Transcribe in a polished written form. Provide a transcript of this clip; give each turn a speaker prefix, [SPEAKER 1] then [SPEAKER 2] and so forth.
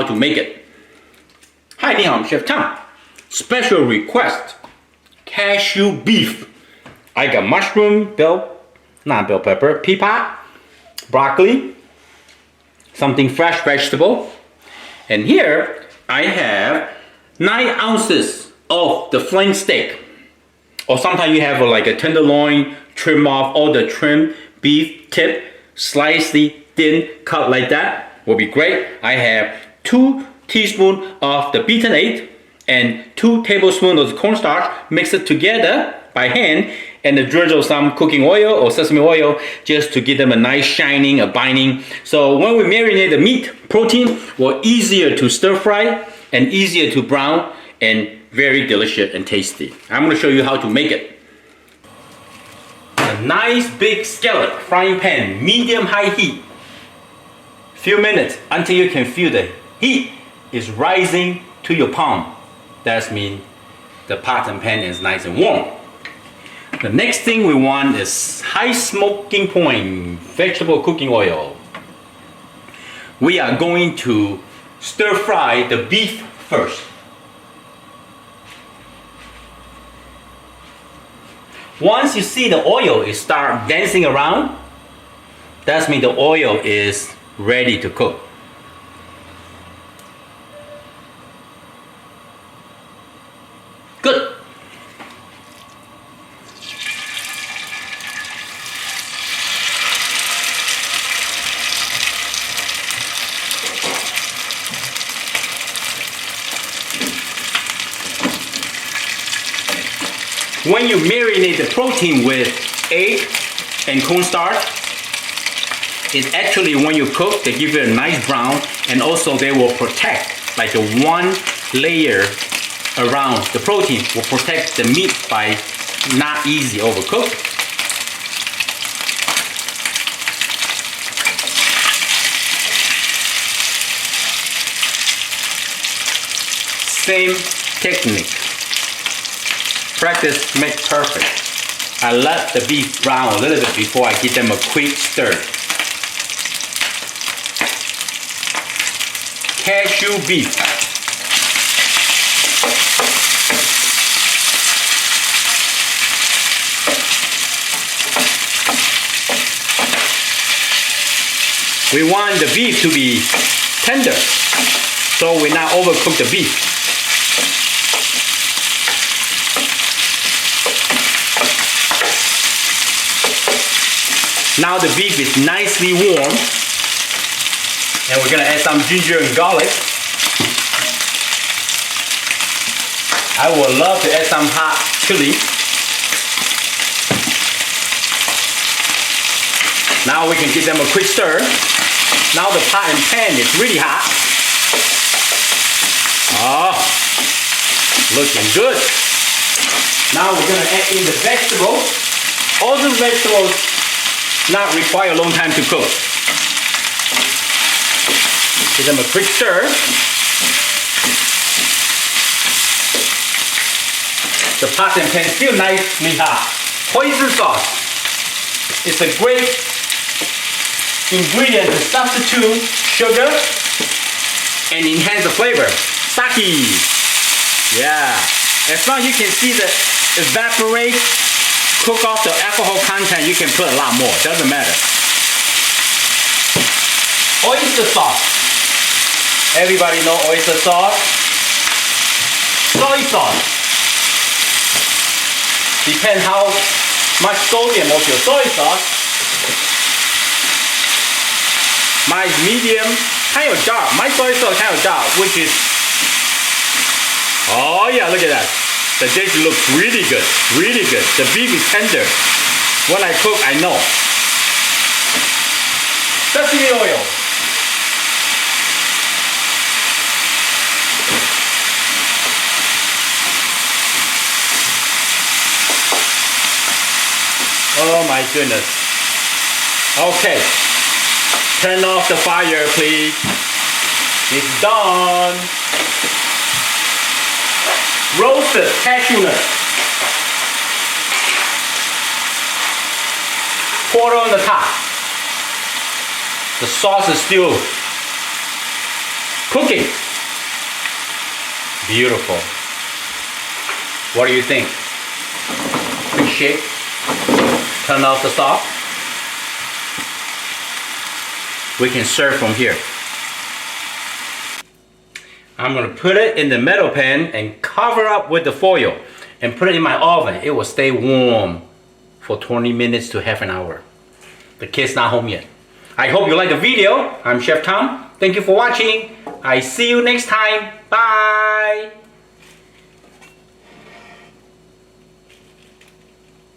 [SPEAKER 1] how to make it. Hi, 你好, I'm Chef Tom. Special request, cashew beef. I got mushroom, not bell pepper, pea pot, broccoli, something fresh vegetable. And here I have 9 ounces of the flank steak. Or sometimes you have like a tenderloin, trim off all the trim beef tip, slightly thin cut like that. Will be great. I have 2 teaspoons of the beaten egg and 2 tablespoons of cornstarch. Mix it together by hand and drizzle some cooking oil or sesame oil just to give them a nice shining, a binding. So when we marinate the meat, protein will easier to stir fry and easier to brown and very delicious and tasty. I'm going to show you how to make it. A nice big skillet, frying pan, medium high heat. Few minutes until you can feel the heat is rising to your palm. That means the pot and pan is nice and warm. The next thing we want is high smoking point vegetable cooking oil. We are going to stir fry the beef first. Once you see the oil is start dancing around, that means the oil is ready to cook. Good. When you marinate the protein with egg and cornstarch, it's actually when you cook, they give it a nice brown, and also they will protect, like the one layer around the protein will protect the meat by not easy overcooked. Same technique. Practice makes perfect. I let the beef brown a little bit before I give them a quick stir. Cashew beef. We want the beef to be tender, so we not overcook the beef. Now the beef is nicely warm, and we're gonna add some ginger and garlic. I would love to add some hot chili. Now we can give them a quick stir. Now the pot and pan is really hot. Oh, looking good. Now we're gonna add in the vegetables. All the vegetables not require a long time to cook. Give them a quick stir. The pot and pan still nicely hot. Hoisin sauce is a great ingredient to substitute sugar and enhance the flavor. Sake. Yeah. As long as you can see the evaporate, cook off the alcohol content, you can put a lot more. Doesn't matter. Oyster sauce. Everybody know oyster sauce. Soy sauce. Depends how much sodium of your soy sauce. My medium, kind of dark. My soy sauce kind of dark, which is, oh yeah, look at that. The dish looks really good, really good. The beef is tender. When I cook, I know. Sesame oil. Oh my goodness. Okay. Turn off the fire, please. It's done. Roasted cashew nuts. Pour it on the top. The sauce is still cooking. Beautiful. What do you think? Quick shake. Turn off the stove. We can serve from here. I'm gonna put it in the metal pan and cover up with the foil and put it in my oven. It will stay warm for 20 minutes to half an hour. The kid's not home yet. I hope you like the video. I'm Chef Tom. Thank you for watching. I see you next time. Bye.